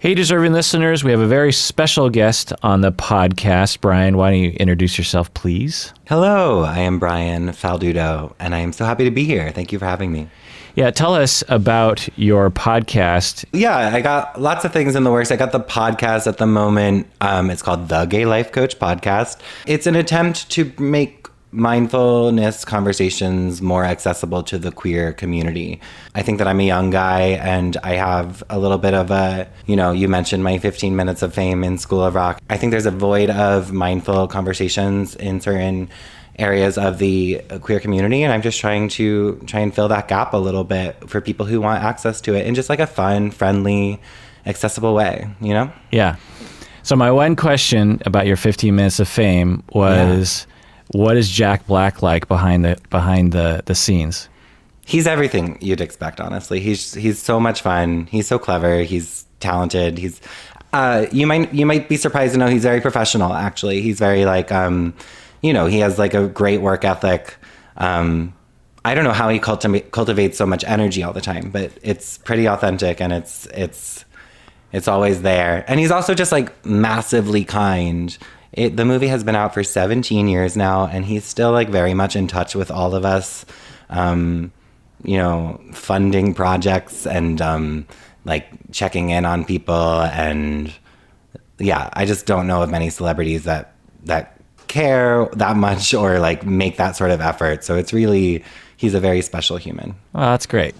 Hey, deserving listeners, we have a very special guest on the podcast. Brian, why don't you introduce yourself, please? Hello, I am Brian Falduto, and I am so happy to be here. Thank you for having me. Yeah, tell us about your podcast. Yeah, I got lots of things in the works. I got the podcast at the moment. It's called The Gay Life Coach Podcast. It's an attempt to make mindfulness conversations more accessible to the queer community. I think that I'm a young guy and I have a little bit of a, you mentioned my 15 minutes of fame in School of Rock. I think there's a void of mindful conversations in certain areas of the queer community, and I'm just trying and fill that gap a little bit for people who want access to it in just like a fun, friendly, accessible way, Yeah. So my one question about your 15 minutes of fame was, what is Jack Black like behind the scenes? He's everything you'd expect, honestly. He's so much fun. He's so clever. He's talented. He's you might be surprised to know he's very professional, actually. He's very he has like a great work ethic. I don't know how he cultivates so much energy all the time, but it's pretty authentic and it's always there. And he's also just like massively kind. The movie has been out for 17 years now, and he's still like very much in touch with all of us, funding projects and like checking in on people. And yeah, I just don't know of many celebrities that care that much or like make that sort of effort. So he's a very special human. Well, that's great.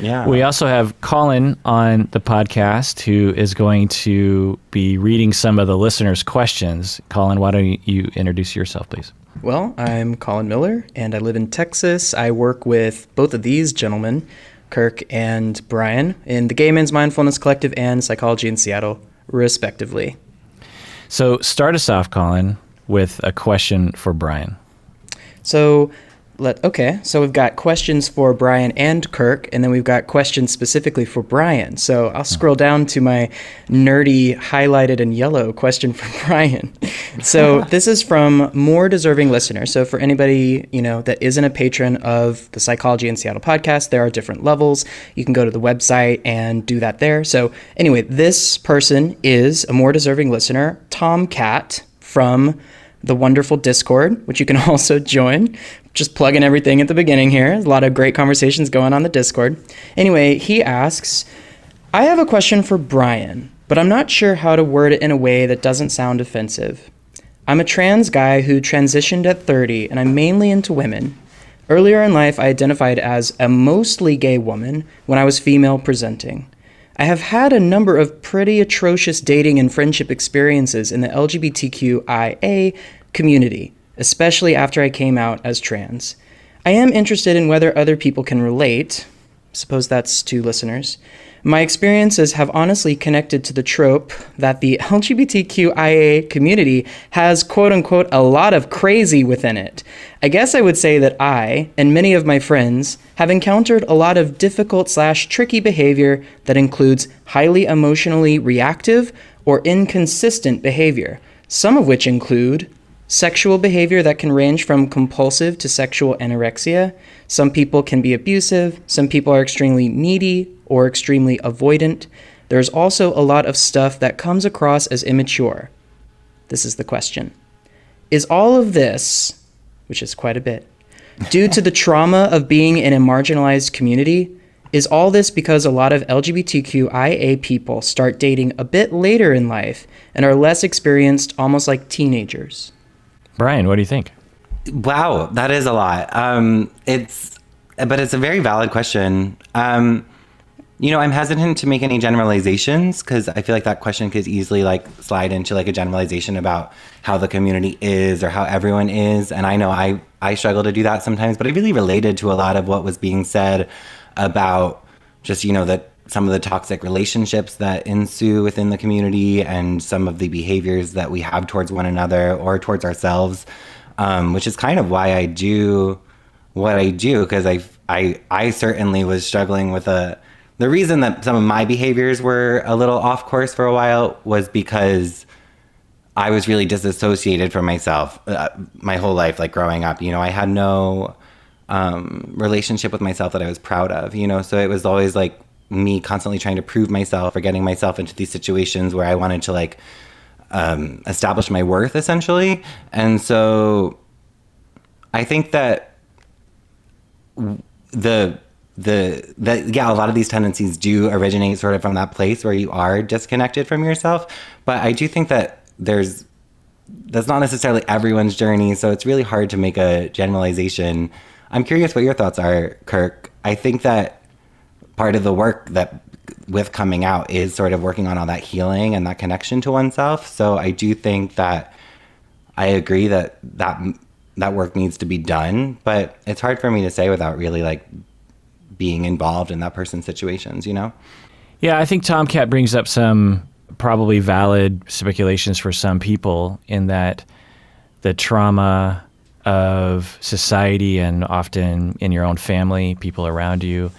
Yeah. We also have Colin on the podcast who is going to be reading some of the listeners' questions. Colin, why don't you introduce yourself, please? Well, I'm Colin Miller, and I live in Texas. I work with both of these gentlemen, Kirk and Brian, in the Gay Men's Mindfulness Collective and Psychology in Seattle, respectively. So start us off, Colin, with a question for Brian. So we've got questions for Brian and Kirk, and then we've got questions specifically for Brian. So I'll scroll down to my nerdy highlighted in yellow question for Brian. So this is from more deserving listeners. So for anybody, that isn't a patron of the Psychology in Seattle podcast, there are different levels. You can go to the website and do that there. So anyway, this person is a more deserving listener, Tom Cat, from the wonderful Discord, which you can also join. Just plugging everything at the beginning here. A lot of great conversations going on the Discord. Anyway, he asks, I have a question for Brian, but I'm not sure how to word it in a way that doesn't sound offensive. I'm a trans guy who transitioned at 30, and I'm mainly into women. Earlier in life, I identified as a mostly gay woman when I was female presenting. I have had a number of pretty atrocious dating and friendship experiences in the LGBTQIA community, especially after I came out as trans. I am interested in whether other people can relate. Suppose that's two listeners. My experiences have honestly connected to the trope that the LGBTQIA community has quote-unquote a lot of crazy within it. I guess I would say that I, and many of my friends, have encountered a lot of difficult/tricky behavior that includes highly emotionally reactive or inconsistent behavior, some of which include sexual behavior that can range from compulsive to sexual anorexia. Some people can be abusive. Some people are extremely needy or extremely avoidant. There's also a lot of stuff that comes across as immature. This is the question. Is all of this, which is quite a bit, due to the trauma of being in a marginalized community? Is all this because a lot of LGBTQIA people start dating a bit later in life and are less experienced, almost like teenagers? Brian, what do you think? Wow, that is a lot. It's a very valid question. I'm hesitant to make any generalizations because I feel like that question could easily like slide into like a generalization about how the community is or how everyone is. And I know I struggle to do that sometimes, but I really related to a lot of what was being said about just, that some of the toxic relationships that ensue within the community and some of the behaviors that we have towards one another or towards ourselves, which is kind of why I do what I do, because I certainly was struggling with the reason that some of my behaviors were a little off course for a while was because I was really disassociated from myself my whole life, like growing up. I had no relationship with myself that I was proud of, so it was always like me constantly trying to prove myself or getting myself into these situations where I wanted to like establish my worth essentially. And so I think that a lot of these tendencies do originate sort of from that place where you are disconnected from yourself. But I do think that that's not necessarily everyone's journey. So it's really hard to make a generalization. I'm curious what your thoughts are, Kirk. I think that part of the work that with coming out is sort of working on all that healing and that connection to oneself. So I do think that I agree that work needs to be done, but it's hard for me to say without really like being involved in that person's situations, you know? Yeah, I think Tomcat brings up some probably valid speculations for some people in that the trauma of society and often in your own family, people around you,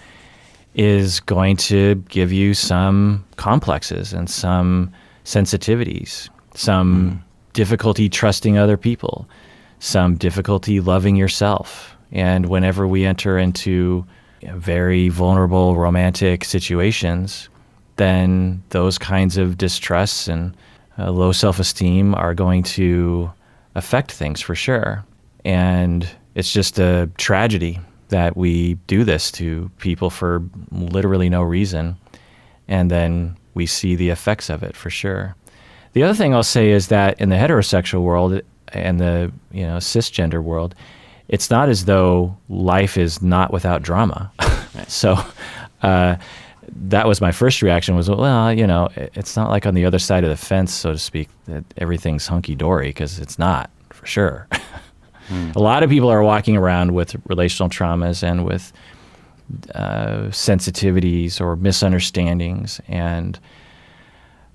is going to give you some complexes and some sensitivities, some difficulty trusting other people, some difficulty loving yourself. And whenever we enter into very vulnerable romantic situations, then those kinds of distrusts and low self-esteem are going to affect things for sure. And it's just a tragedy that we do this to people for literally no reason. And then we see the effects of it for sure. The other thing I'll say is that in the heterosexual world and the cisgender world, it's not as though life is not without drama. So that was my first reaction was, well, it's not like on the other side of the fence, so to speak, that everything's hunky-dory, because it's not, for sure. A lot of people are walking around with relational traumas and with sensitivities or misunderstandings. And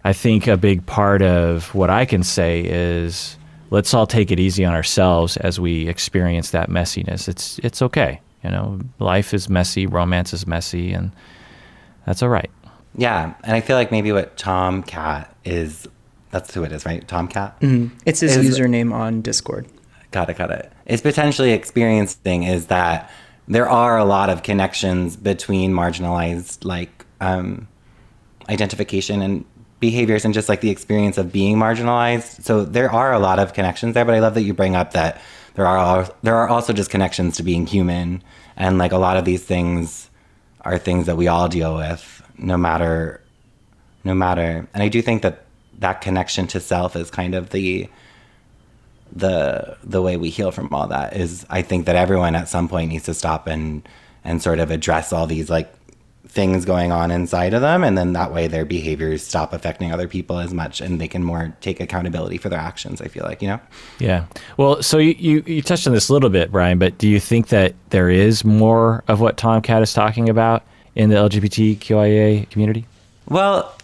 I think a big part of what I can say is let's all take it easy on ourselves as we experience that messiness. It's okay. Life is messy, romance is messy, and that's all right. Yeah, and I feel like maybe what Tomcat is, that's who it is, right? Tomcat? Mm-hmm. It's his username on Discord. Got it. It's potentially experiencing is that there are a lot of connections between marginalized identification and behaviors and just like the experience of being marginalized. So there are a lot of connections there, but I love that you bring up that there are also just connections to being human, and like a lot of these things are things that we all deal with no matter. And I do think that connection to self is kind of the way we heal from all that. Is I think that everyone at some point needs to stop and sort of address all these like things going on inside of them, and then that way their behaviors stop affecting other people as much and they can more take accountability for their actions, I feel like, Yeah. Well, so you touched on this a little bit, Brian, but do you think that there is more of what Tomcat is talking about in the LGBTQIA community? Well,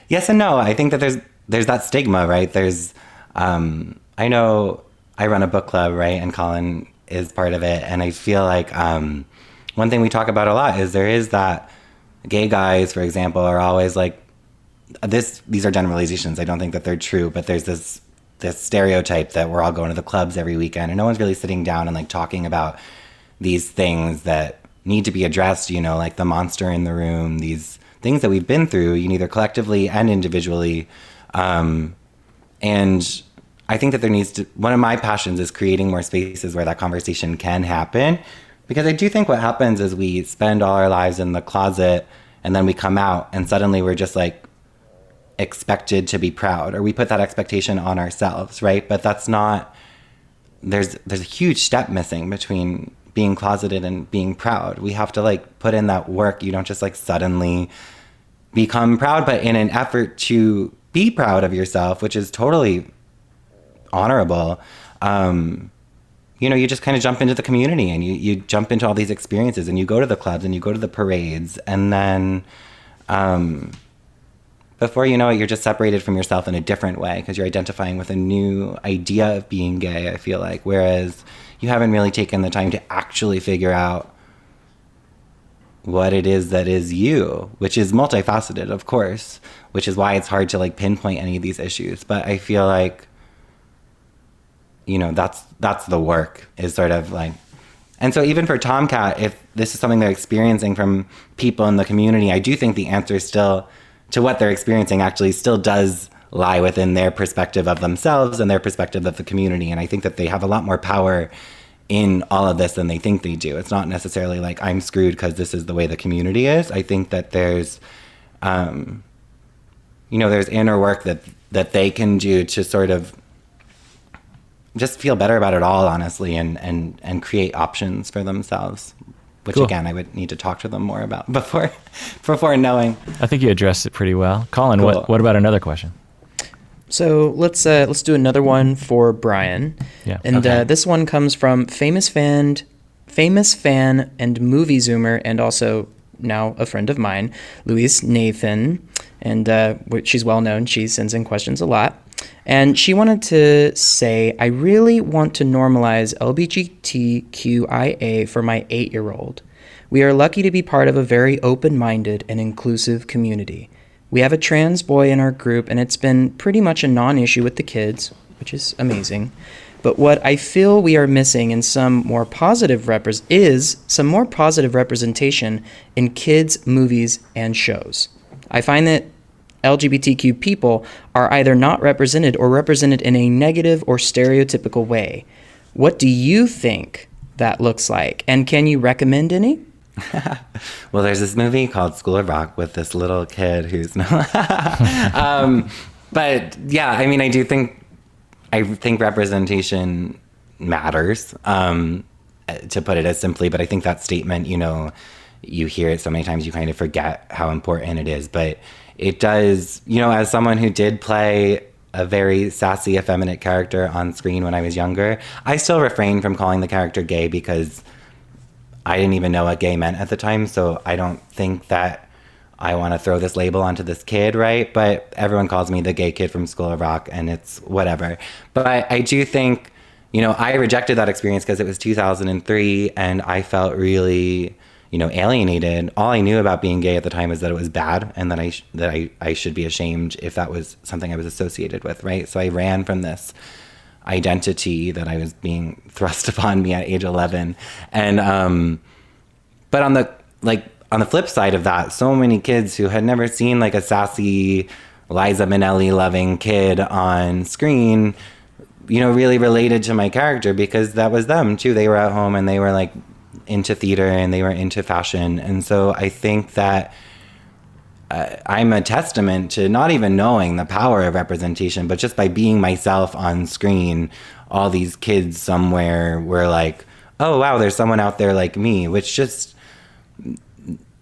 yes and no. I think that there's that stigma, right? There's I know I run a book club, right? And Colin is part of it. And I feel like one thing we talk about a lot is there is that gay guys, for example, are always like, these are generalizations. I don't think that they're true, but there's this stereotype that we're all going to the clubs every weekend and no one's really sitting down and like talking about these things that need to be addressed, like the monster in the room, these things that we've been through, either collectively and individually. And I think that one of my passions is creating more spaces where that conversation can happen. Because I do think what happens is we spend all our lives in the closet and then we come out and suddenly we're just like expected to be proud, or we put that expectation on ourselves, right? But that's not, there's a huge step missing between being closeted and being proud. We have to like put in that work. You don't just like suddenly become proud, but in an effort to be proud of yourself, which is totally honorable, you just kind of jump into the community and you jump into all these experiences and you go to the clubs and you go to the parades, and then before you know it, you're just separated from yourself in a different way because you're identifying with a new idea of being gay, I feel like, whereas you haven't really taken the time to actually figure out what it is that is you, which is multifaceted, of course, which is why it's hard to like pinpoint any of these issues. But I feel like that's the work, is sort of like And so even for Tomcat, if this is something they're experiencing from people in the community, I do think the answer still to what they're experiencing actually still does lie within their perspective of themselves and their perspective of the community. And I think that they have a lot more power in all of this than they think they do. It's not necessarily like I'm screwed because this is the way the community is. I think that there's, there's inner work that they can do to sort of just feel better about it all, honestly, and create options for themselves, which Cool. again, I would need to talk to them more about before knowing. I think you addressed it pretty well. Colin, Cool. what about another question? So let's do another one for Brian. Yeah. And Okay. this one comes from famous fan and movie zoomer, and also now a friend of mine, Louise Nathan. And she's well known. She sends in questions a lot. And she wanted to say, I really want to normalize LGBTQIA for my 8-year-old. We are lucky to be part of a very open-minded and inclusive community. We have a trans boy in our group, and it's been pretty much a non-issue with the kids, which is amazing. But what I feel we are missing in some more positive representation in kids' movies and shows. I find that LGBTQ people are either not represented or represented in a negative or stereotypical way. What do you think that looks like? And can you recommend any? Well, there's this movie called School of Rock with this little kid who's but yeah, I mean, I think representation matters, to put it as simply, but I think that statement, you hear it so many times you kind of forget how important it is, but it does, as someone who did play a very sassy, effeminate character on screen when I was younger, I still refrain from calling the character gay because I didn't even know what gay meant at the time, so I don't think that I want to throw this label onto this kid, right? But everyone calls me the gay kid from School of Rock, and it's whatever. But I do think, I rejected that experience because it was 2003, and I felt really, alienated. All I knew about being gay at the time is that it was bad, and that I should be ashamed if that was something I was associated with, right? So I ran from this identity that I was being thrust upon me at age 11. And but on the flip side of that, so many kids who had never seen like a sassy Liza Minnelli loving kid on screen, really related to my character because that was them too. They were at home and they were like into theater and they were into fashion. And so I think that I'm a testament to not even knowing the power of representation, but just by being myself on screen, all these kids somewhere were like, oh, wow, there's someone out there like me, which just,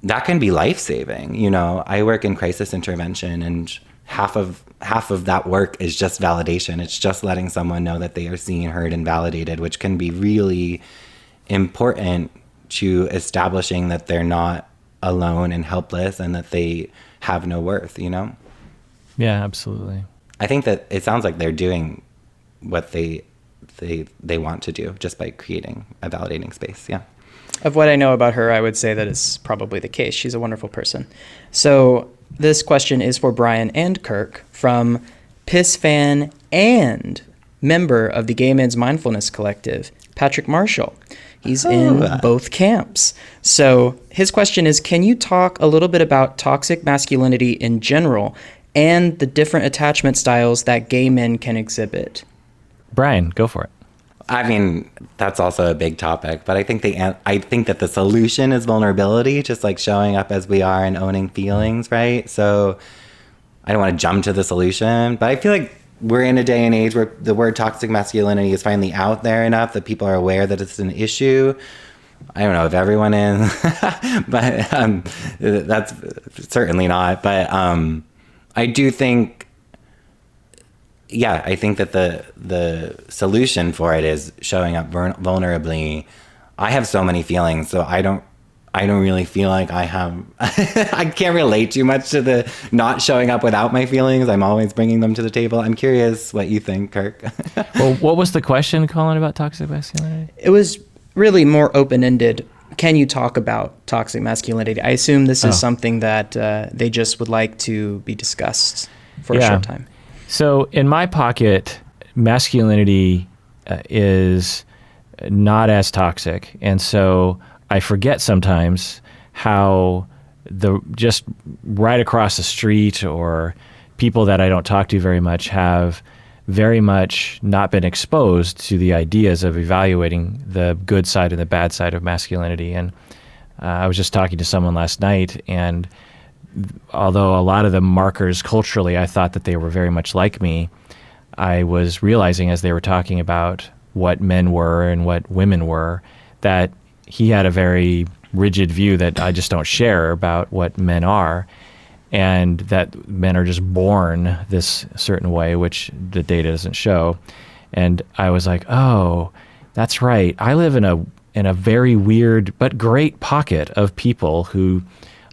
that can be life-saving. I work in crisis intervention, and half of that work is just validation. It's just letting someone know that they are seen, heard, and validated, which can be really important to establishing that they're not alone and helpless and that they have no worth, Yeah, absolutely. I think that it sounds like they're doing what they want to do just by creating a validating space. Yeah. Of what I know about her, I would say that is probably the case. She's a wonderful person. So this question is for Brian and Kirk from Piss fan and member of the Gay Men's Mindfulness Collective, Patrick Marshall. He's in both camps. So his question is, can you talk a little bit about toxic masculinity in general and the different attachment styles that gay men can exhibit? Brian, go for it. I mean, that's also a big topic, but I think that the solution is vulnerability, just like showing up as we are and owning feelings, right? So I don't want to jump to the solution, but I feel like we're in a day and age where the word toxic masculinity is finally out there enough that people are aware that it's an issue. I don't know if everyone is, but that's certainly not. But I do think, I think that the solution for it is showing up vulnerably. I have so many feelings, so I don't really feel like I have, I can't relate too much to the not showing up without my feelings. I'm always bringing them to the table. I'm curious what you think, Kirk. Well, what was the question, Colin, about toxic masculinity? It was really more open-ended. Can you talk about toxic masculinity? I assume this is something that they just would like to be discussed for a short time. So in my pocket, masculinity is not as toxic. And so I forget sometimes how just right across the street or people that I don't talk to very much have very much not been exposed to the ideas of evaluating the good side and the bad side of masculinity. And I was just talking to someone last night, and although a lot of the markers culturally, I thought that they were very much like me, I was realizing as they were talking about what men were and what women were, that he had a very rigid view that I just don't share about what men are, and that men are just born this certain way, which the data doesn't show. And I was like, oh, that's right. I live in a very weird but great pocket of people who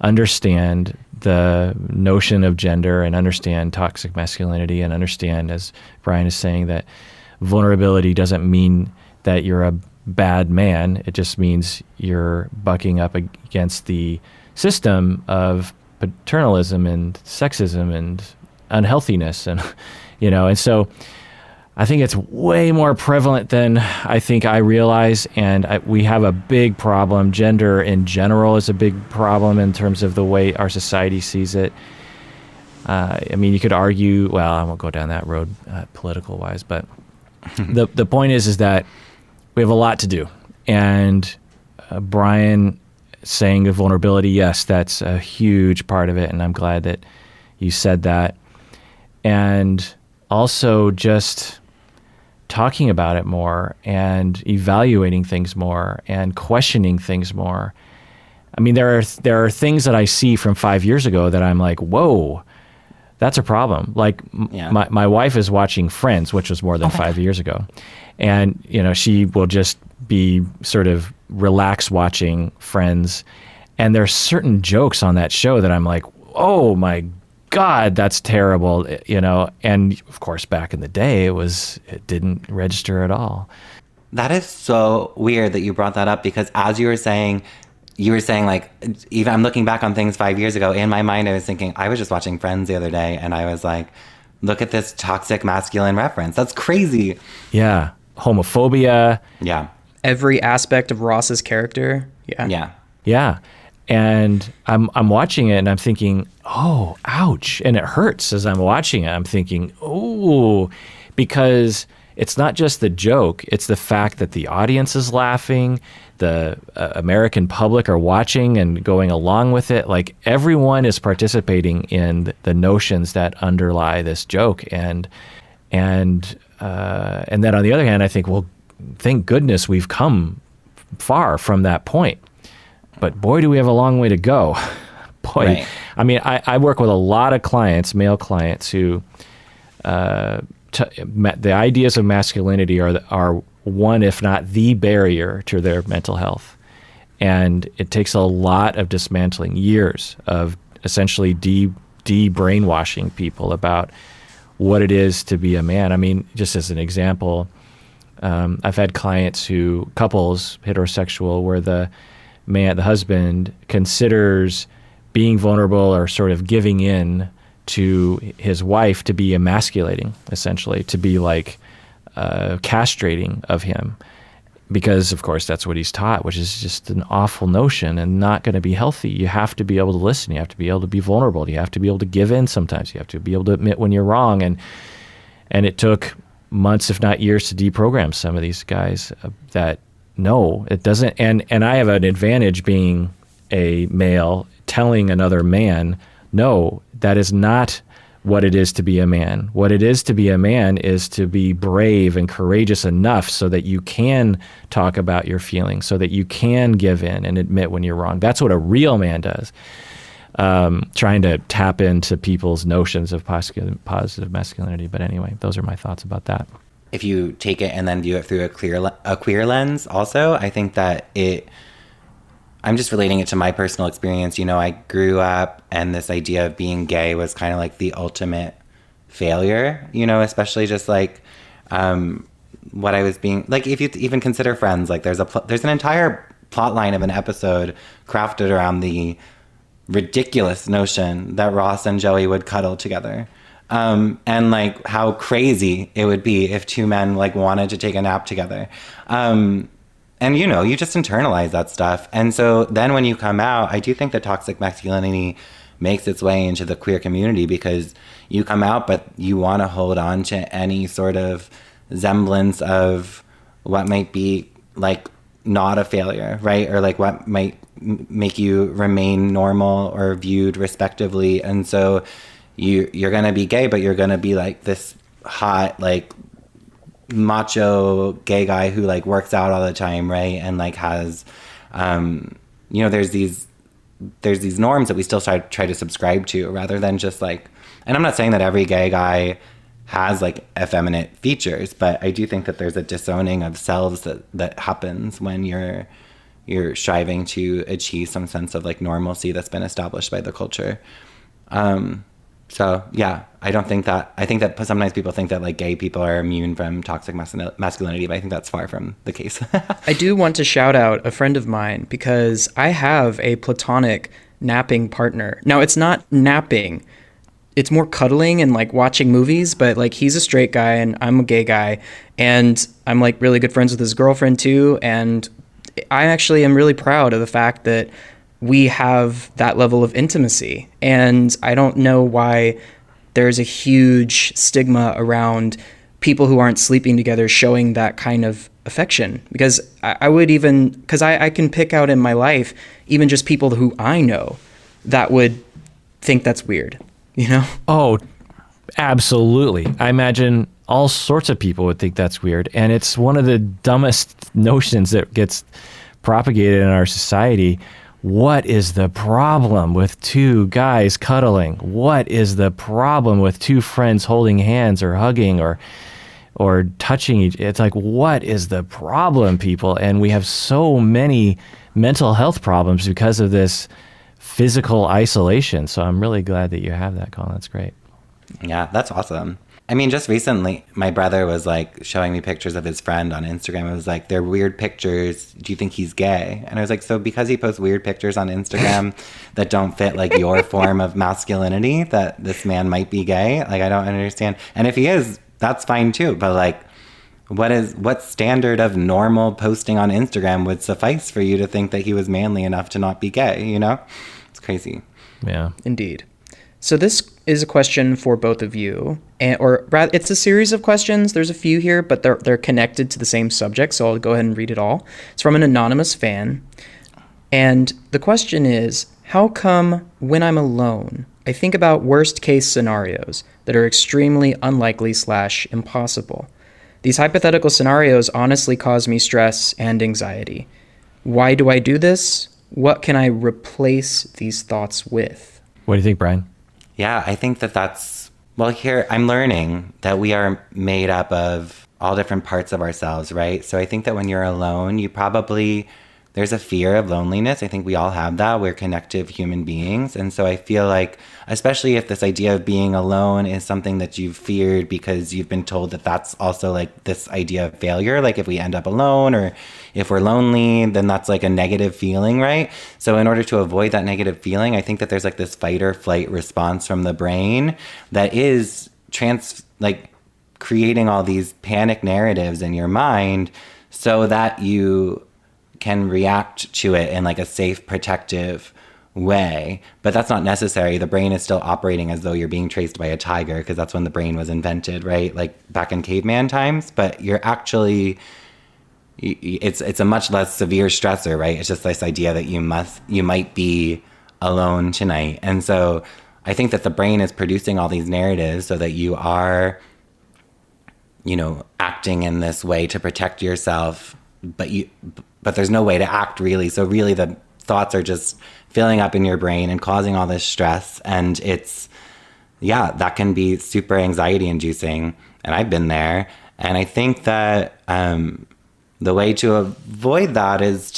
understand the notion of gender and understand toxic masculinity and understand, as Brian is saying, that vulnerability doesn't mean that you're a bad man. It just means you're bucking up against the system of paternalism and sexism and unhealthiness, and and so I think it's way more prevalent than I think I realize, and we have a big problem. Gender in general is a big problem in terms of the way our society sees it. I mean, you could argue, well, I won't go down that road political wise, but the point is that we have a lot to do, and Brian saying the vulnerability, yes, that's a huge part of it, and I'm glad that you said that. And also just talking about it more and evaluating things more and questioning things more. I mean, there are things that I see from 5 years ago that I'm like, whoa, that's a problem. Like my wife is watching Friends, which was more than 5 years ago. And, she will just be sort of relaxed watching Friends. And there's certain jokes on that show that I'm like, oh my God, that's terrible, and of course back in the day it didn't register at all. That is so weird that you brought that up, because as you were saying like, even I'm looking back on things 5 years ago, in my mind I was thinking, I was just watching Friends the other day and I was like, look at this toxic masculine reference. That's crazy. Yeah. Homophobia. Yeah. Every aspect of Ross's character. Yeah. Yeah. Yeah. And I'm watching it and I'm thinking, oh, ouch. And it hurts as I'm watching it. I'm thinking, oh, because it's not just the joke. It's the fact that the audience is laughing. The American public are watching and going along with it. Like, everyone is participating in the notions that underlie this joke. And then on the other hand, I think, well, thank goodness we've come far from that point. But boy, do we have a long way to go. Boy, right. I mean, I work with a lot of clients, male clients, who the ideas of masculinity are one, if not the barrier to their mental health. And it takes a lot of dismantling, years of essentially de-brainwashing people about what it is to be a man. I mean, just as an example, I've had couples, heterosexual, where the husband considers being vulnerable or sort of giving in to his wife to be emasculating, essentially, to be like castrating of him, because of course that's what he's taught, which is just an awful notion and not going to be healthy. You have to be able to listen. You have to be able to be vulnerable. You have to be able to give in sometimes. You have to be able to admit when you're wrong. And it took months, if not years, to deprogram some of these guys that, no, it doesn't. And I have an advantage being a male telling another man, no, that is not what it is to be a man. What it is to be a man is to be brave and courageous enough so that you can talk about your feelings, so that you can give in and admit when you're wrong. That's what a real man does. Trying to tap into people's notions of positive masculinity. But anyway, those are my thoughts about that. If you take it and then view it through a queer lens also, I think that I'm just relating it to my personal experience. I grew up and this idea of being gay was kind of like the ultimate failure, especially just like what I was being, like, if you even consider Friends, like there's an entire plot line of an episode crafted around the ridiculous notion that Ross and Joey would cuddle together. And like how crazy it would be if two men like wanted to take a nap together. and you just internalize that stuff. And so then when you come out, I do think that toxic masculinity makes its way into the queer community, because you come out, but you want to hold on to any sort of semblance of what might be like not a failure, right? Or like what might make you remain normal or viewed respectively. And so you're going to be gay, but you're going to be like this hot, like macho gay guy who like works out all the time, right? And like has, there's these norms that we still try to subscribe to, rather than just like, and I'm not saying that every gay guy has like effeminate features, but I do think that there's a disowning of selves that happens when you're striving to achieve some sense of like normalcy that's been established by the culture. So yeah, I think that sometimes people think that like gay people are immune from toxic masculinity, but I think that's far from the case. I do want to shout out a friend of mine, because I have a platonic napping partner. Now, it's not napping. It's more cuddling and like watching movies, but like he's a straight guy and I'm a gay guy, and I'm like really good friends with his girlfriend too. And I actually am really proud of the fact that we have that level of intimacy. And I don't know why there's a huge stigma around people who aren't sleeping together showing that kind of affection, because I can pick out in my life even just people who I know that would think that's weird. Oh, absolutely. I imagine all sorts of people would think that's weird. And it's one of the dumbest notions that gets propagated in our society. What is the problem with two guys cuddling? What is the problem with two friends holding hands or hugging or touching each? It's like, what is the problem, people? And we have so many mental health problems because of this physical isolation. So I'm really glad that you have that, Colin. That's great. Yeah, that's awesome. I mean, just recently, my brother was like showing me pictures of his friend on Instagram. It was like, they're weird pictures. Do you think he's gay? And I was like, so because he posts weird pictures on Instagram that don't fit like your form of masculinity, that this man might be gay? Like, I don't understand. And if he is, that's fine too. But like, what standard of normal posting on Instagram would suffice for you to think that he was manly enough to not be gay? It's crazy. Yeah, indeed. So this is a question for both of you, or rather, it's a series of questions. There's a few here, but they're connected to the same subject, so I'll go ahead and read it all. It's from an anonymous fan, and the question is, how come when I'm alone, I think about worst case scenarios that are extremely unlikely / impossible? These hypothetical scenarios honestly cause me stress and anxiety. Why do I do this? What can I replace these thoughts with? What do you think, Brian? Yeah, I think here I'm learning that we are made up of all different parts of ourselves, right? So I think that when you're alone, there's a fear of loneliness. I think we all have that. We're connective human beings. And so I feel like, especially if this idea of being alone is something that you've feared because you've been told that that's also like this idea of failure. Like if we end up alone or if we're lonely, then that's like a negative feeling, right? So in order to avoid that negative feeling, I think that there's like this fight or flight response from the brain that is creating all these panic narratives in your mind so that you can react to it in like a safe, protective way. But that's not necessary. The brain is still operating as though you're being chased by a tiger, because that's when the brain was invented, right? Like back in caveman times. But you're actually, it's a much less severe stressor, right? It's just this idea that you might be alone tonight. And so I think that the brain is producing all these narratives so that you are, acting in this way to protect yourself, but there's no way to act really. So really the thoughts are just filling up in your brain and causing all this stress. And that can be super anxiety inducing. And I've been there. And I think that the way to avoid that is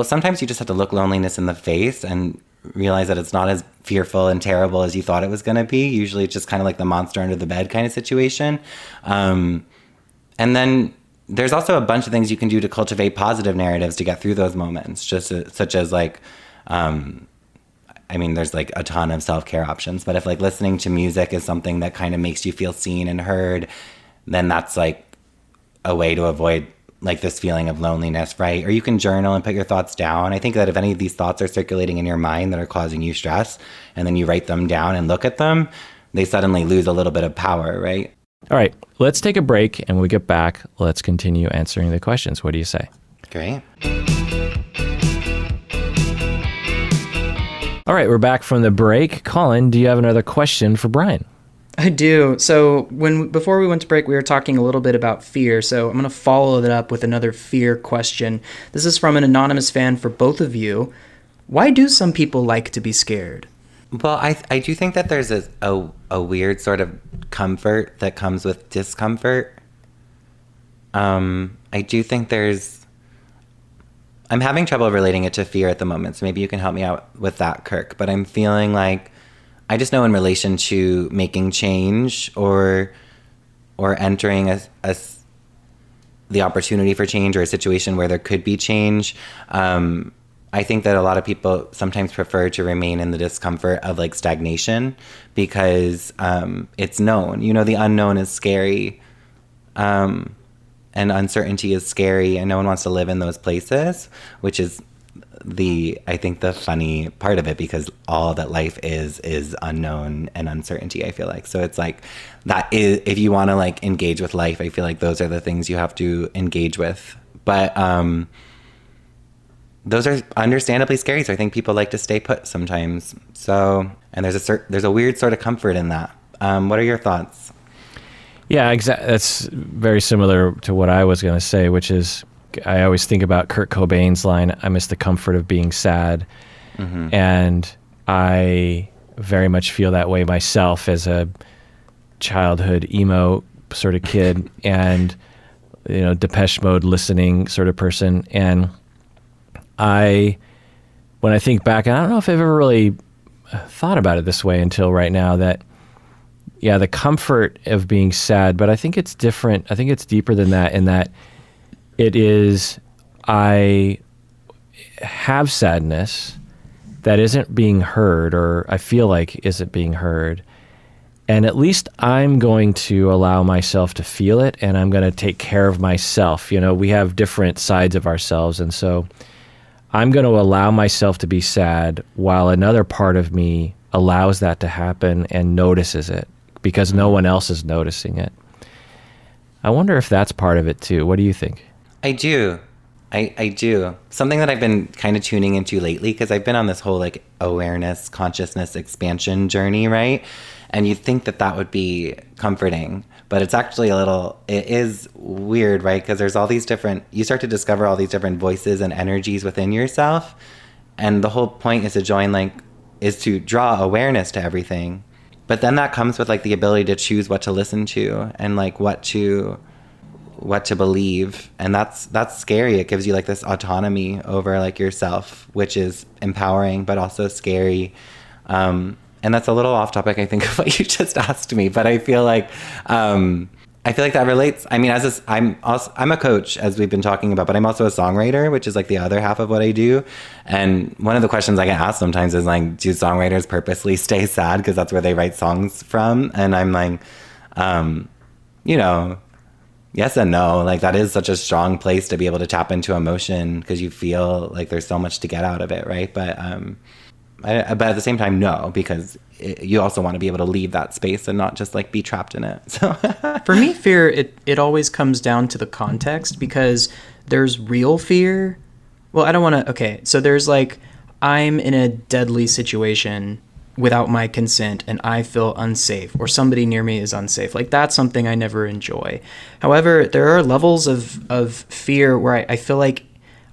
sometimes you just have to look loneliness in the face and realize that it's not as fearful and terrible as you thought it was going to be. Usually it's just kind of like the monster under the bed kind of situation. And then there's also a bunch of things you can do to cultivate positive narratives to get through those moments, such as like, there's like a ton of self-care options, but if like listening to music is something that kind of makes you feel seen and heard, then that's like a way to avoid like this feeling of loneliness, right? Or you can journal and put your thoughts down. I think that if any of these thoughts are circulating in your mind that are causing you stress, and then you write them down and look at them, they suddenly lose a little bit of power, right? All right, let's take a break, and when we get back, let's continue answering the questions. What do you say? Great. All right, we're back from the break. Colin, do you have another question for Brian? I do. So before we went to break, we were talking a little bit about fear. So I'm going to follow that up with another fear question. This is from an anonymous fan for both of you. Why do some people like to be scared? Well, I do think that there's a weird sort of comfort that comes with discomfort. I do think I'm having trouble relating it to fear at the moment, so maybe you can help me out with that, Kirk. But I'm feeling like, I just know in relation to making change or entering the opportunity for change or a situation where there could be change, I think that a lot of people sometimes prefer to remain in the discomfort of like stagnation because it's known. You know, the unknown is scary, and uncertainty is scary, and no one wants to live in those places, which is I think the funny part of it, because all that life is unknown and uncertainty, I feel like. So it's like that is, if you want to like engage with life, I feel like those are the things you have to engage with. But those are understandably scary. So I think people like to stay put sometimes. So, and there's a weird sort of comfort in that. What are your thoughts? Yeah, exactly. That's very similar to what I was going to say, which is, I always think about Kurt Cobain's line, I miss the comfort of being sad. Mm-hmm. And I very much feel that way myself as a childhood emo sort of kid and, you know, Depeche Mode listening sort of person. And when I think back, and I don't know if I've ever really thought about it this way until right now, that, yeah, the comfort of being sad, but I think it's different. I think it's deeper than that, in that it is, I have sadness that isn't being heard, or I feel like isn't being heard. And at least I'm going to allow myself to feel it, and I'm going to take care of myself. You know, we have different sides of ourselves. And so I'm going to allow myself to be sad while another part of me allows that to happen and notices it, because no one else is noticing it. I wonder if that's part of it too. What do you think? I do. I do. Something that I've been kind of tuning into lately, because I've been on this whole like awareness, consciousness expansion journey, right? And you'd think that would be comforting, but it's actually it is weird, right? Because there's all these you start to discover all these different voices and energies within yourself. And the whole point is to draw awareness to everything. But then that comes with like the ability to choose what to listen to and like what to believe. And that's scary. It gives you like this autonomy over like yourself, which is empowering, but also scary. And that's a little off topic, I think, of what you just asked me, but I feel like that relates. I mean, I'm a coach, as we've been talking about, but I'm also a songwriter, which is like the other half of what I do. And one of the questions I get asked sometimes is like, do songwriters purposely stay sad because that's where they write songs from? And I'm like, you know, yes and no. Like, that is such a strong place to be able to tap into emotion because you feel like there's so much to get out of it, right? But but at the same time, no, because you also want to be able to leave that space and not just like be trapped in it. So for me, fear, it always comes down to the context, because there's real fear. Well, I don't want to. Okay, so there's like, I'm in a deadly situation without my consent and I feel unsafe, or somebody near me is unsafe. Like, that's something I never enjoy. However, there are levels of fear where I feel like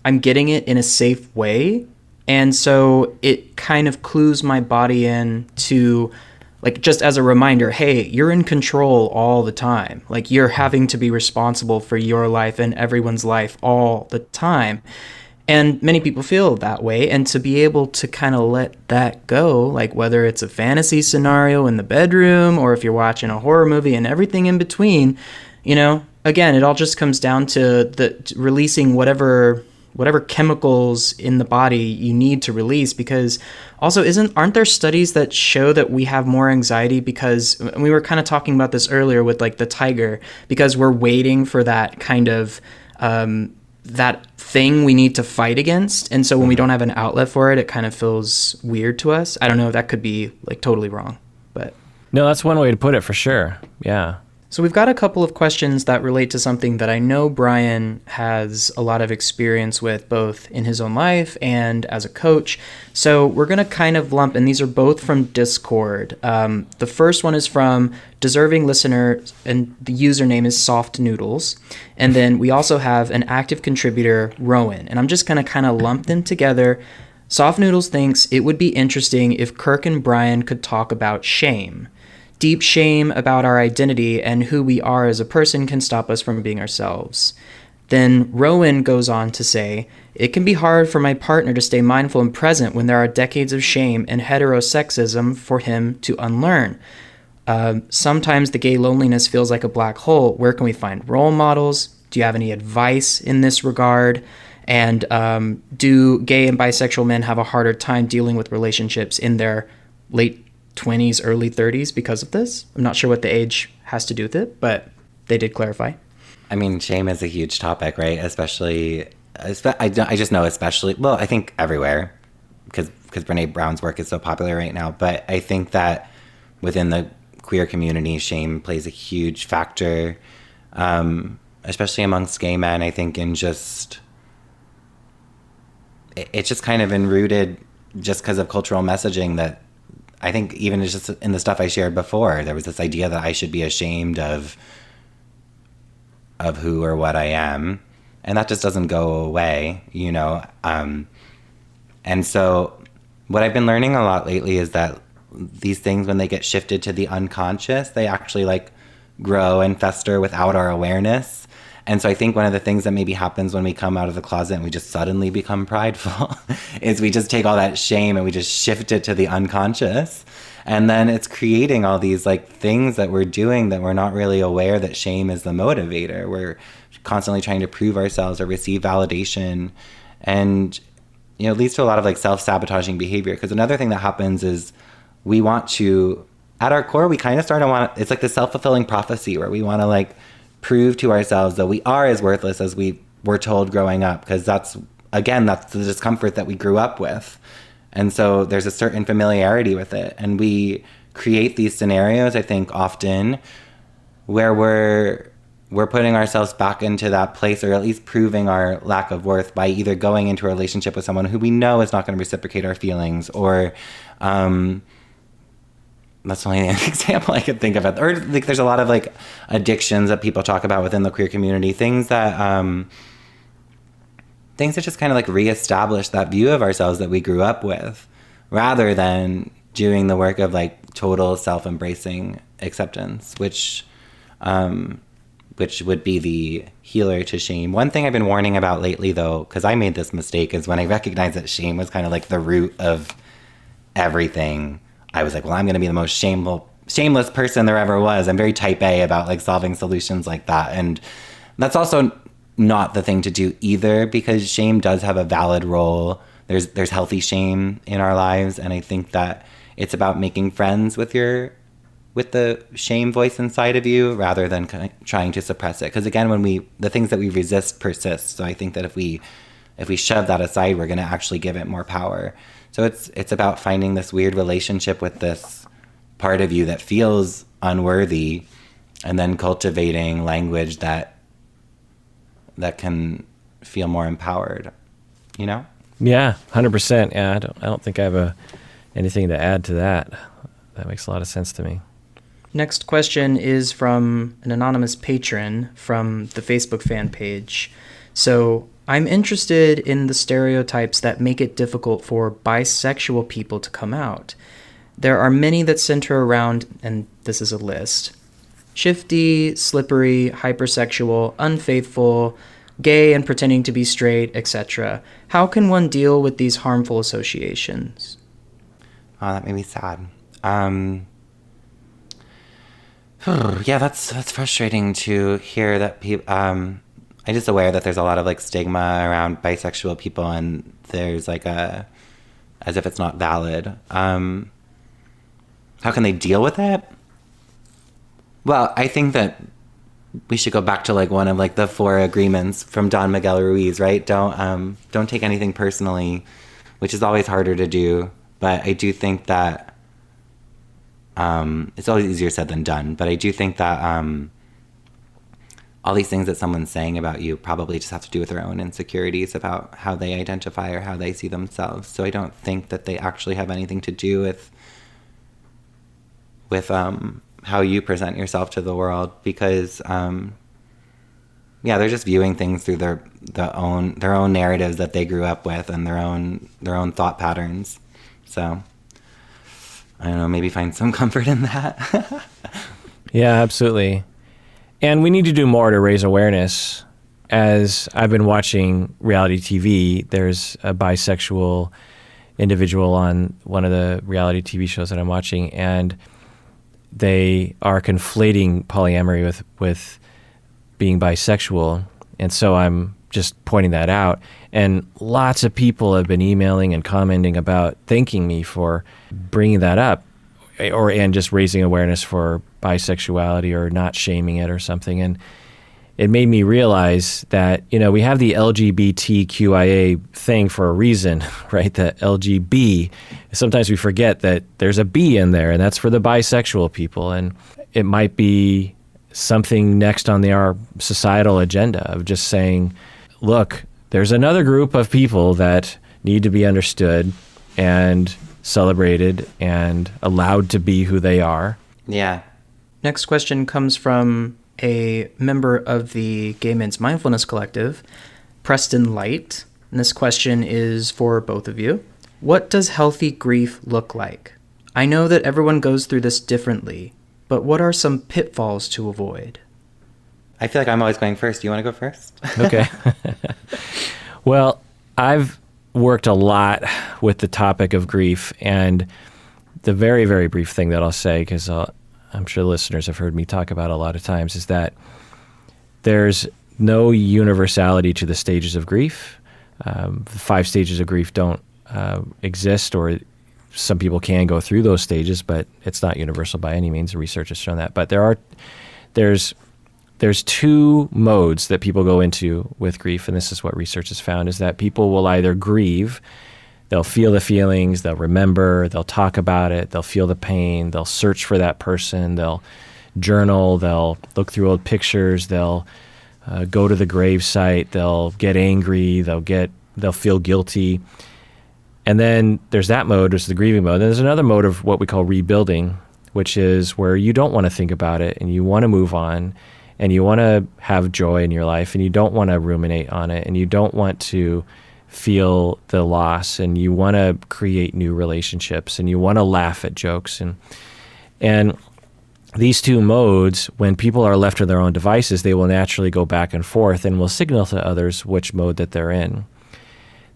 I'm getting it in a safe way. And so it kind of clues my body in to, like, just as a reminder, hey, you're in control all the time. Like, you're having to be responsible for your life and everyone's life all the time. And many people feel that way. And to be able to kind of let that go, like whether it's a fantasy scenario in the bedroom or if you're watching a horror movie and everything in between, you know, again, it all just comes down to releasing whatever chemicals in the body you need to release. Because also, aren't there studies that show that we have more anxiety because, we were kind of talking about this earlier with like the tiger, because we're waiting for that kind of that thing we need to fight against. And so when we don't have an outlet for it, it kind of feels weird to us. I don't know, that could be like totally wrong, but. No, that's one way to put it for sure. Yeah. So we've got a couple of questions that relate to something that I know Brian has a lot of experience with, both in his own life and as a coach. So we're going to kind of lump, and these are both from Discord. The first one is from deserving listener, and the username is Soft Noodles. And then we also have an active contributor, Rowan. And I'm just going to kind of lump them together. Soft Noodles thinks it would be interesting if Kirk and Brian could talk about shame. Deep shame about our identity and who we are as a person can stop us from being ourselves. Then Rowan goes on to say, it can be hard for my partner to stay mindful and present when there are decades of shame and heterosexism for him to unlearn. Sometimes the gay loneliness feels like a black hole. Where can we find role models? Do you have any advice in this regard? And do gay and bisexual men have a harder time dealing with relationships in their late 20s, early 30s because of this? I'm not sure what the age has to do with it, but they did clarify. I mean, shame is a huge topic, right? Especially, I just know especially, well, I think everywhere, because Brene Brown's work is so popular right now. But I think that within the queer community, shame plays a huge factor, especially amongst gay men, I think, in just, it's just kind of enrooted just because of cultural messaging that I think even just in the stuff I shared before, there was this idea that I should be ashamed of who or what I am. And that just doesn't go away, you know? And so what I've been learning a lot lately is that these things, when they get shifted to the unconscious, they actually like grow and fester without our awareness. And so I think one of the things that maybe happens when we come out of the closet and we just suddenly become prideful is we just take all that shame and we just shift it to the unconscious. And then it's creating all these like things that we're doing that we're not really aware that shame is the motivator. We're constantly trying to prove ourselves or receive validation. And, you know, it leads to a lot of like self-sabotaging behavior. Because another thing that happens is we want to, at our core, we kind of start to want, it's like the self-fulfilling prophecy where we want to like prove to ourselves that we are as worthless as we were told growing up, because that's the discomfort that we grew up with. And so there's a certain familiarity with it. And we create these scenarios, I think, often where we're putting ourselves back into that place, or at least proving our lack of worth by either going into a relationship with someone who we know is not going to reciprocate our feelings, or that's the only example I could think of. Or like, there's a lot of like addictions that people talk about within the queer community, things that just kind of like reestablish that view of ourselves that we grew up with, rather than doing the work of like total self-embracing acceptance, which would be the healer to shame. One thing I've been warning about lately, though, because I made this mistake, is when I recognized that shame was kind of like the root of everything, I was like, well, I'm going to be the most shameless person there ever was. I'm very type A about like solving solutions like that. And that's also not the thing to do either, because shame does have a valid role. There's healthy shame in our lives. And I think that it's about making friends with the shame voice inside of you, rather than kind of trying to suppress it. Because again, the things that we resist persist. So I think that if we shove that aside, we're going to actually give it more power. So it's about finding this weird relationship with this part of you that feels unworthy, and then cultivating language that can feel more empowered, you know? Yeah, 100%. Yeah, I don't think I have anything to add to that. That makes a lot of sense to me. Next question is from an anonymous patron from the Facebook fan page. So, I'm interested in the stereotypes that make it difficult for bisexual people to come out. There are many that center around, and this is a list: shifty, slippery, hypersexual, unfaithful, gay and pretending to be straight, etc. How can one deal with these harmful associations? Oh, that made me sad. Yeah, that's frustrating to hear that people. I'm just aware that there's a lot of like stigma around bisexual people, and there's like as if it's not valid. How can they deal with it? Well, I think that we should go back to like one of like the 4 agreements from Don Miguel Ruiz, right? Don't take anything personally, which is always harder to do. But I do think that it's always easier said than done. But I do think that all these things that someone's saying about you probably just have to do with their own insecurities about how they identify or how they see themselves. So I don't think that they actually have anything to do with how you present yourself to the world, because they're just viewing things through their own narratives that they grew up with and their own thought patterns. So I don't know, maybe find some comfort in that. Yeah, absolutely. And we need to do more to raise awareness. As I've been watching reality TV, there's a bisexual individual on one of the reality TV shows that I'm watching, and they are conflating polyamory with being bisexual. And so I'm just pointing that out. And lots of people have been emailing and commenting about thanking me for bringing that up, and just raising awareness for bisexuality or not shaming it or something. And it made me realize that, we have the LGBTQIA thing for a reason, right? The LGB. Sometimes we forget that there's a B in there, and that's for the bisexual people. And it might be something next on our societal agenda of just saying, look, there's another group of people that need to be understood and celebrated and allowed to be who they are. Yeah. Next question comes from a member of the Gay Men's Mindfulness Collective, Preston Light. And this question is for both of you. What does healthy grief look like? I know that everyone goes through this differently, but what are some pitfalls to avoid? I feel like I'm always going first. Do you want to go first? Okay. Well, I've worked a lot with the topic of grief, and the very, very brief thing that I'll say, because I'm sure listeners have heard me talk about it a lot of times, is that there's no universality to the stages of grief. The 5 stages of grief don't exist, or some people can go through those stages, but it's not universal by any means. The research has shown that. But there's 2 modes that people go into with grief, and this is what research has found, is that people will either grieve, they'll feel the feelings, they'll remember, they'll talk about it, they'll feel the pain, they'll search for that person, they'll journal, they'll look through old pictures, they'll go to the grave site, they'll get angry, they'll feel guilty. And then there's that mode, which is the grieving mode. And there's another mode of what we call rebuilding, which is where you don't want to think about it and you want to move on and you want to have joy in your life and you don't want to ruminate on it and you don't want to feel the loss and you want to create new relationships and you want to laugh at jokes. And these 2 modes, when people are left to their own devices, they will naturally go back and forth and will signal to others which mode that they're in.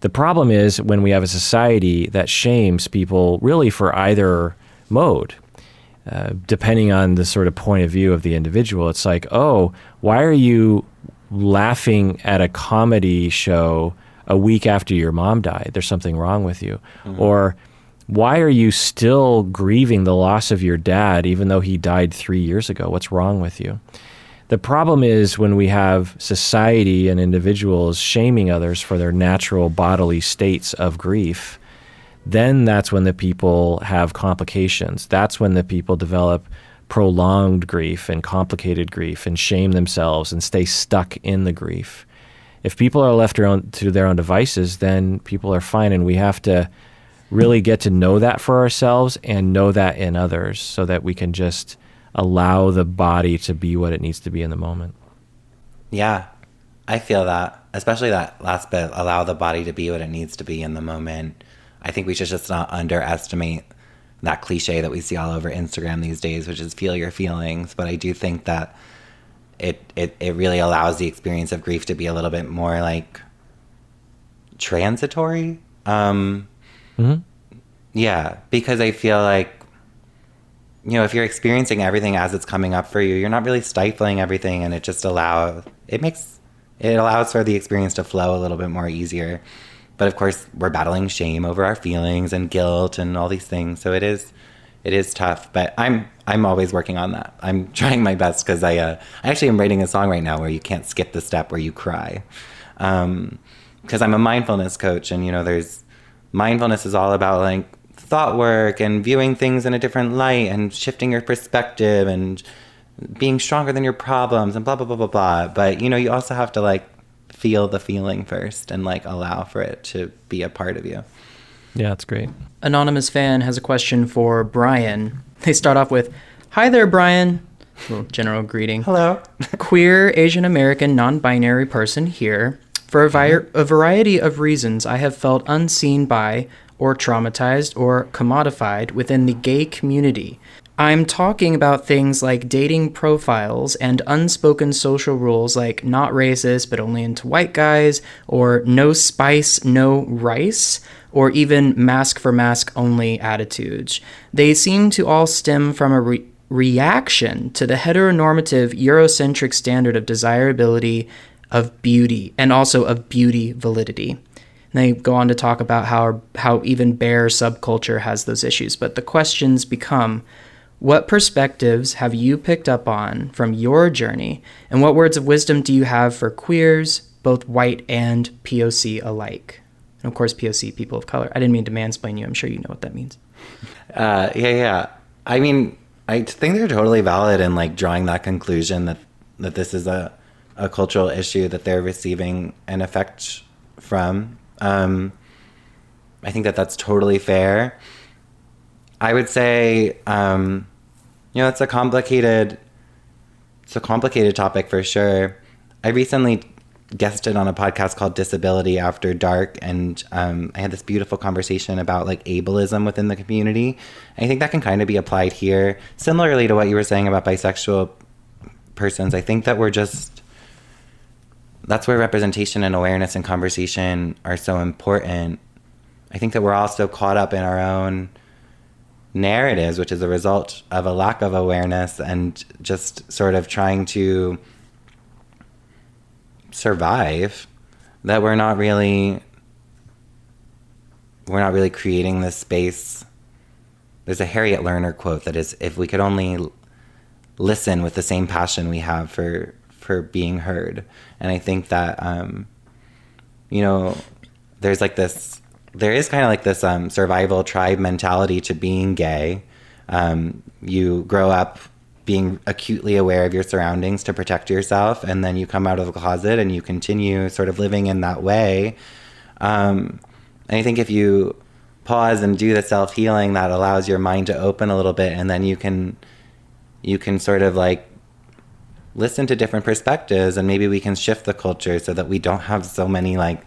The problem is when we have a society that shames people really for either mode, depending on the sort of point of view of the individual. It's like, oh, why are you laughing at a comedy show a week after your mom died? There's something wrong with you. Mm-hmm. Or why are you still grieving the loss of your dad even though he died 3 years ago? What's wrong with you? The problem is when we have society and individuals shaming others for their natural bodily states of grief, then that's when the people have complications. That's when the people develop prolonged grief and complicated grief and shame themselves and stay stuck in the grief. If people are left to their own devices, then people are fine, and we have to really get to know that for ourselves and know that in others so that we can just allow the body to be what it needs to be in the moment. Yeah, I feel that, especially that last bit, allow the body to be what it needs to be in the moment. I think we should just not underestimate that cliche that we see all over Instagram these days, which is feel your feelings. But I do think that it really allows the experience of grief to be a little bit more like transitory. Mm-hmm. Yeah, because I feel like, if you're experiencing everything as it's coming up for you, you're not really stifling everything, and it just allows for the experience to flow a little bit more easier. But of course, we're battling shame over our feelings and guilt and all these things. So it is it is tough, but I'm always working on that. I'm trying my best because I actually am writing a song right now where you can't skip the step where you cry, because I'm a mindfulness coach, and mindfulness is all about like thought work and viewing things in a different light and shifting your perspective and being stronger than your problems and blah blah blah blah blah. But you also have to like feel the feeling first and like allow for it to be a part of you. Yeah, that's great. Anonymous fan has a question for Brian. They start off with, "Hi there, Brian." Little general greeting. Hello. "Queer, Asian American, non-binary person here. For a variety of reasons, I have felt unseen by, or traumatized, or commodified within the gay community. I'm talking about things like dating profiles and unspoken social rules like not racist but only into white guys, or no spice, no rice, or even mask for mask only attitudes. They seem to all stem from a reaction to the heteronormative Eurocentric standard of desirability, of beauty, and also of beauty validity." And they go on to talk about how even bare subculture has those issues. But the questions become, what perspectives have you picked up on from your journey, and what words of wisdom do you have for queers, both white and POC alike? And of course, POC, people of color. I didn't mean to mansplain you. I'm sure you know what that means. Yeah. I mean, I think they're totally valid in like drawing that conclusion that this is a cultural issue that they're receiving an effect from. I think that that's totally fair. I would say, it's a complicated topic for sure. I recently guested on a podcast called Disability After Dark, and I had this beautiful conversation about like ableism within the community. I think that can kind of be applied here, similarly to what you were saying about bisexual persons. I think that that's where representation and awareness and conversation are so important. I think that we're all so caught up in our own narratives, which is a result of a lack of awareness and just sort of trying to survive, that we're not really creating this space. There's a Harriet Lerner quote that is, if we could only listen with the same passion we have for being heard. And I think that there is kind of like this survival tribe mentality to being gay. You grow up being acutely aware of your surroundings to protect yourself, and then you come out of the closet and you continue sort of living in that way. And I think if you pause and do the self-healing, that allows your mind to open a little bit, and then you can sort of like listen to different perspectives, and maybe we can shift the culture so that we don't have so many like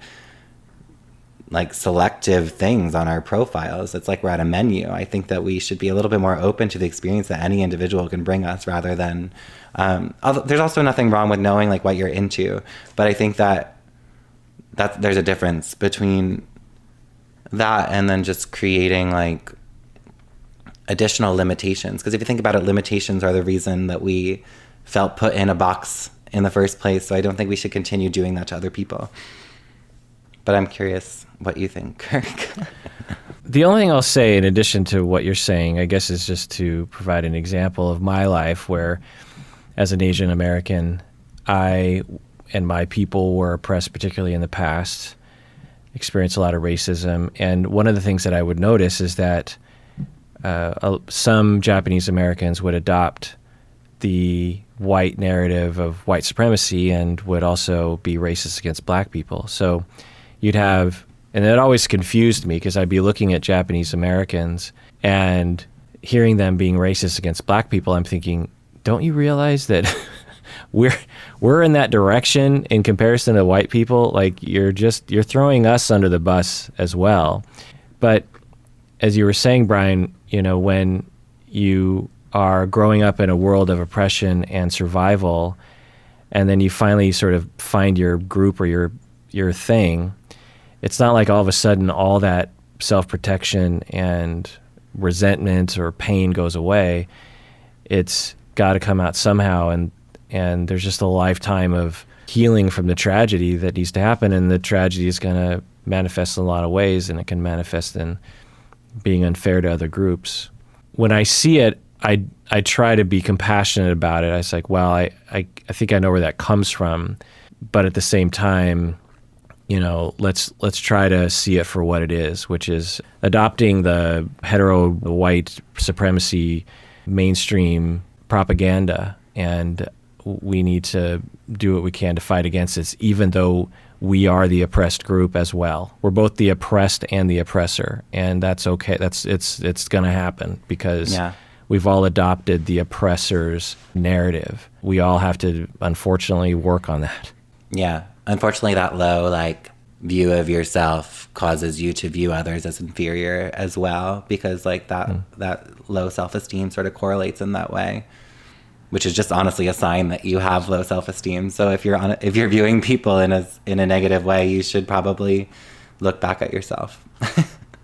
selective things on our profiles. It's like we're at a menu. I think that we should be a little bit more open to the experience that any individual can bring us, rather than there's also nothing wrong with knowing like what you're into, but I think that there's a difference between that and then just creating like additional limitations. Because if you think about it, limitations are the reason that we felt put in a box in the first place. So I don't think we should continue doing that to other people. But I'm curious what you think, Kirk. The only thing I'll say in addition to what you're saying, I guess, is just to provide an example of my life where, as an Asian American, I and my people were oppressed, particularly in the past, experienced a lot of racism. And one of the things that I would notice is that some Japanese Americans would adopt the white narrative of white supremacy and would also be racist against black people. So you'd have, and it always confused me because I'd be looking at Japanese Americans and hearing them being racist against black people. I'm thinking, don't you realize that we're in that direction in comparison to white people? Like you're throwing us under the bus as well. But as you were saying, Brian, when you are growing up in a world of oppression and survival, and then you finally sort of find your group or your thing, it's not like all of a sudden all that self-protection and resentment or pain goes away. It's got to come out somehow, and there's just a lifetime of healing from the tragedy that needs to happen, and the tragedy is going to manifest in a lot of ways, and it can manifest in being unfair to other groups. when I see it, I try to be compassionate about it. I was like, well, I think I know where that comes from, but at the same time, let's try to see it for what it is, which is adopting the hetero white supremacy mainstream propaganda, and we need to do what we can to fight against it, even though we are the oppressed group as well. We're both the oppressed and the oppressor, and that's okay. It's going to happen because we've all adopted the oppressor's narrative. We all have to, unfortunately, work on that. Yeah. Unfortunately, that low view of yourself causes you to view others as inferior as well, because that low self-esteem sort of correlates in that way, which is just honestly a sign that you have low self-esteem. So if you're viewing people in a negative way, you should probably look back at yourself.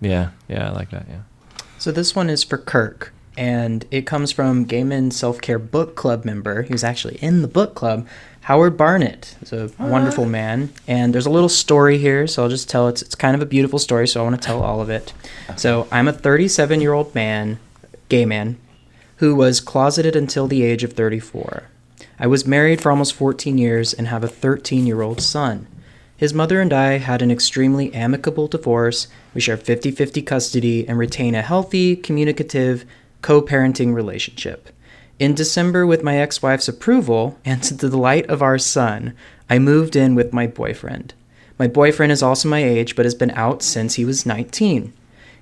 Yeah, I like that. Yeah. So this one is for Kirk, and it comes from Gay Men Self-Care Book Club member, who's actually in the book club, Howard Barnett. He's a wonderful man, and there's a little story here, so I'll just tell it. It's kind of a beautiful story, so I want to tell all of it. So I'm a 37-year-old man, gay man, who was closeted until the age of 34. I was married for almost 14 years and have a 13-year-old son. His mother and I had an extremely amicable divorce. We share 50-50 custody and retain a healthy, communicative, co-parenting relationship. In December, with my ex-wife's approval and to the delight of our son, I moved in with my boyfriend. My boyfriend is also my age, but has been out since he was 19.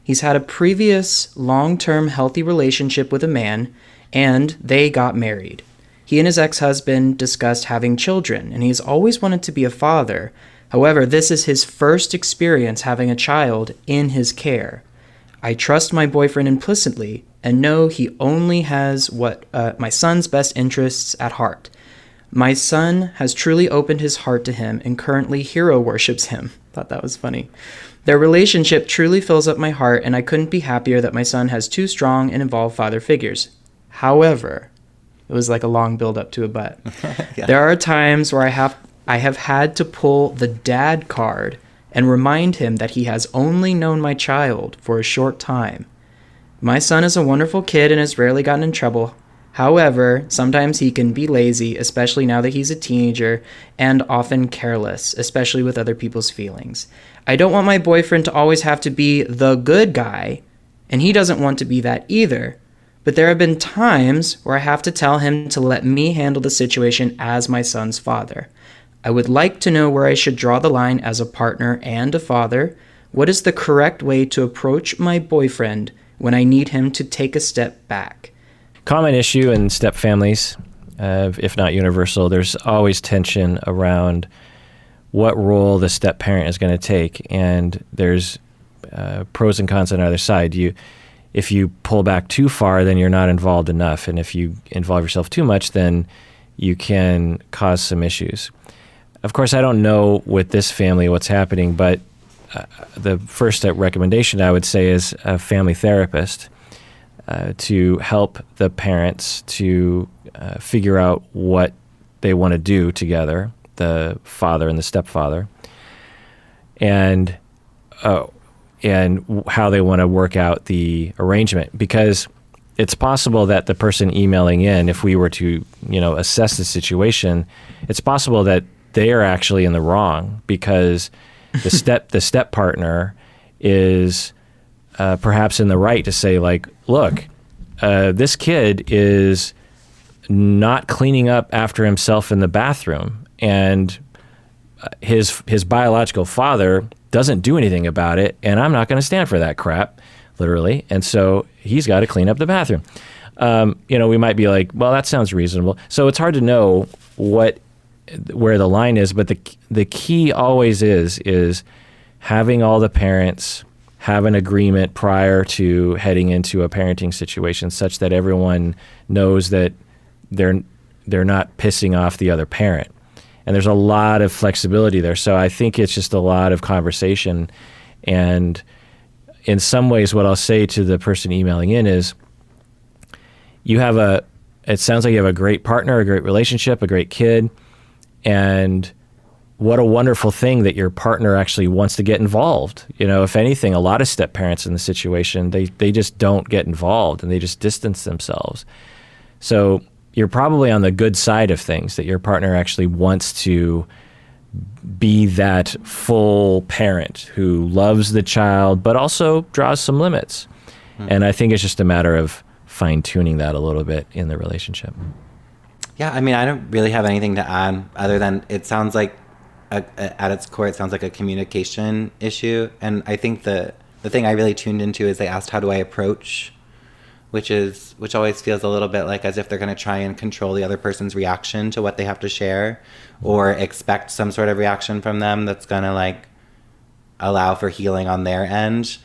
He's had a previous long-term healthy relationship with a man, and they got married. He and his ex-husband discussed having children, and he's always wanted to be a father. However, this is his first experience having a child in his care. I trust my boyfriend implicitly and know he only has my son's best interests at heart. My son has truly opened his heart to him and currently hero worships him. Thought that was funny. Their relationship truly fills up my heart, and I couldn't be happier that my son has two strong and involved father figures. However, it was like a long build up to a but. Yeah. There are times where I have had to pull the dad card and remind him that he has only known my child for a short time. My son is a wonderful kid and has rarely gotten in trouble. However, sometimes he can be lazy, especially now that he's a teenager, and often careless, especially with other people's feelings. I don't want my boyfriend to always have to be the good guy, and he doesn't want to be that either. But there have been times where I have to tell him to let me handle the situation as my son's father. I would like to know where I should draw the line as a partner and a father. What is the correct way to approach my boyfriend when I need him to take a step back? Common issue in step families, if not universal. There's always tension around what role the step parent is going to take, and there's pros and cons on either side. If you pull back too far, then you're not involved enough, and if you involve yourself too much, then you can cause some issues. Of course, I don't know with this family what's happening, but the first recommendation I would say is a family therapist to help the parents to figure out what they want to do together, the father and the stepfather, and how they want to work out the arrangement. Because it's possible that the person emailing in, if we were to assess the situation, it's possible that they are actually in the wrong, because the step partner is perhaps in the right to say, like, look, this kid is not cleaning up after himself in the bathroom, and his biological father doesn't do anything about it, and I'm not going to stand for that crap, literally, and so he's got to clean up the bathroom. We might be like, well, that sounds reasonable. So it's hard to know where the line is, but the key always is having all the parents have an agreement prior to heading into a parenting situation, such that everyone knows that they're not pissing off the other parent. And there's a lot of flexibility there. So I think it's just a lot of conversation. And in some ways, what I'll say to the person emailing in is, it sounds like you have a great partner, a great relationship, a great kid. And what a wonderful thing that your partner actually wants to get involved. You know, if anything, a lot of step parents in the situation, they just don't get involved and they just distance themselves. So you're probably on the good side of things, that your partner actually wants to be that full parent who loves the child, but also draws some limits. And I think it's just a matter of fine-tuning that a little bit in the relationship. Yeah, I mean, I don't really have anything to add other than it sounds like, at its core, it sounds like a communication issue. And I think the thing I really tuned into is they asked, how do I approach? Which always feels a little bit like as if they're going to try and control the other person's reaction to what they have to share, or expect some sort of reaction from them that's going to like allow for healing on their end,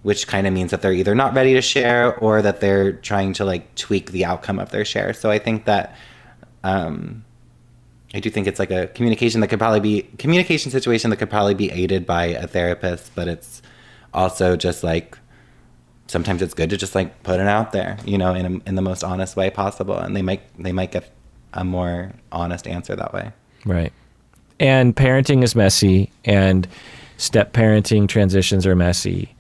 which kind of means that they're either not ready to share or that they're trying to like tweak the outcome of their share. So I think that I do think it's like a communication situation that could probably be aided by a therapist, but it's also just like, sometimes it's good to just like put it out there, you know, in the most honest way possible. And they might get a more honest answer that way. Right. And parenting is messy, and step parenting transitions are messy,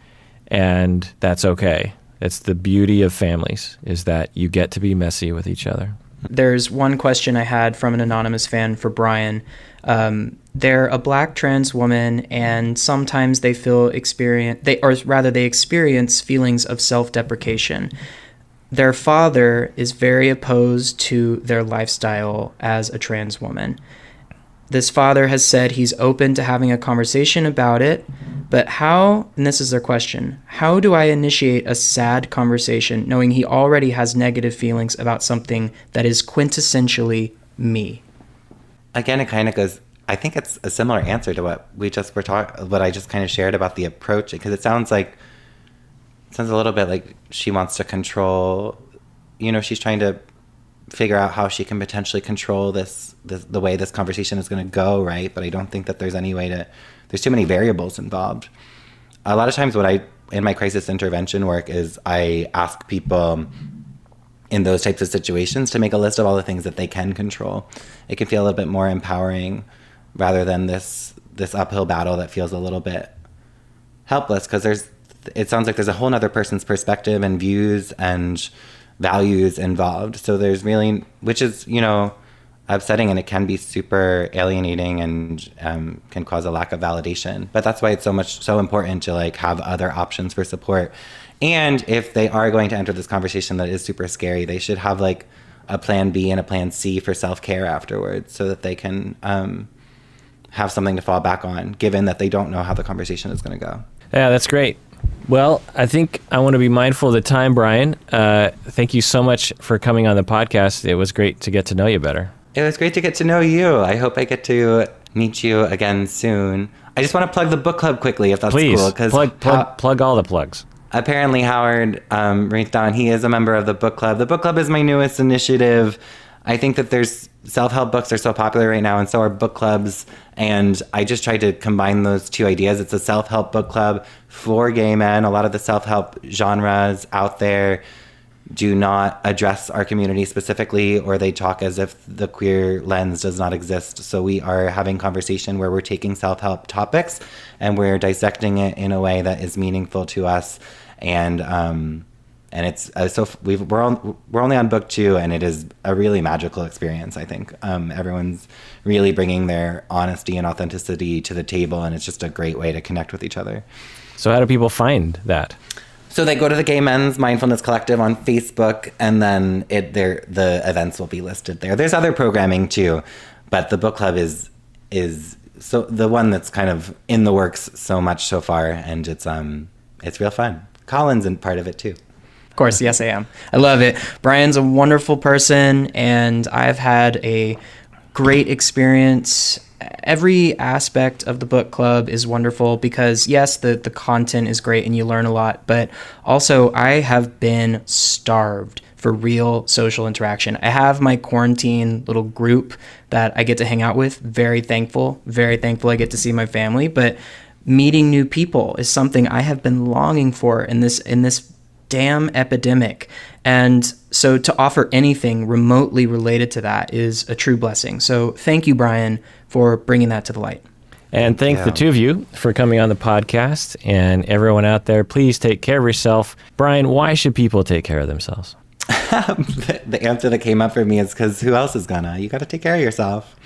and that's okay. It's the beauty of families, is that you get to be messy with each other. There's one question I had from an anonymous fan for Brian. They're a Black trans woman, and sometimes they experience feelings of self-deprecation. Their father is very opposed to their lifestyle as a trans woman. This father has said he's open to having a conversation about it, but how, and this is their question, how do I initiate a sad conversation knowing he already has negative feelings about something that is quintessentially me? Again, it kind of goes, I think it's a similar answer to what I just kind of shared about the approach, because it sounds a little bit like she wants to control, you know, she's trying to figure out how she can potentially control the way this conversation is going to go, right? But I don't think that there's too many variables involved. A lot of times in my crisis intervention work is I ask people in those types of situations to make a list of all the things that they can control. It can feel a little bit more empowering rather than this uphill battle that feels a little bit helpless, because it sounds like there's a whole other person's perspective and views and values involved. So there's really, which is, you know, upsetting, and it can be super alienating and can cause a lack of validation. But that's why it's so important to like have other options for support. And if they are going to enter this conversation that is super scary, they should have like a plan B and a plan C for self-care afterwards, so that they can have something to fall back on, given that they don't know how the conversation is going to go. Yeah, that's great. Well, I think I want to be mindful of the time, Brian. Thank you so much for coming on the podcast. It was great to get to know you better. It was great to get to know you. I hope I get to meet you again soon. I just want to plug the book club quickly, if that's Please, cool. Please, plug all the plugs. Apparently, Howard reached on. He is a member of the book club. The book club is my newest initiative. I think that there's self-help books are so popular right now, and so are book clubs. And I just tried to combine those two ideas. It's a self-help book club for gay men. A lot of the self-help genres out there do not address our community specifically, or they talk as if the queer lens does not exist. So we are having conversation where we're taking self-help topics and we're dissecting it in a way that is meaningful to us. And it's we're only on book 2, and it is a really magical experience. I think everyone's really bringing their honesty and authenticity to the table, and it's just a great way to connect with each other. So how do people find that? So they go to the Gay Men's Mindfulness Collective on Facebook, and then the events will be listed there. There's other programming too, but the book club is so the one that's kind of in the works so much so far, and it's real fun. Colin's in part of it too. Of course, yes, I am. I love it. Brian's a wonderful person, and I've had a great experience. Every aspect of the book club is wonderful because, yes, the content is great and you learn a lot, but also I have been starved for real social interaction. I have my quarantine little group that I get to hang out with. Very thankful I get to see my family, but meeting new people is something I have been longing for in this damn epidemic. And so to offer anything remotely related to that is a true blessing. So thank you, Brian, for bringing that to the light. And thank the two of you for coming on the podcast. And everyone out there, please take care of yourself. Brian, why should people take care of themselves? The answer that came up for me is because who else is gonna? You got to take care of yourself.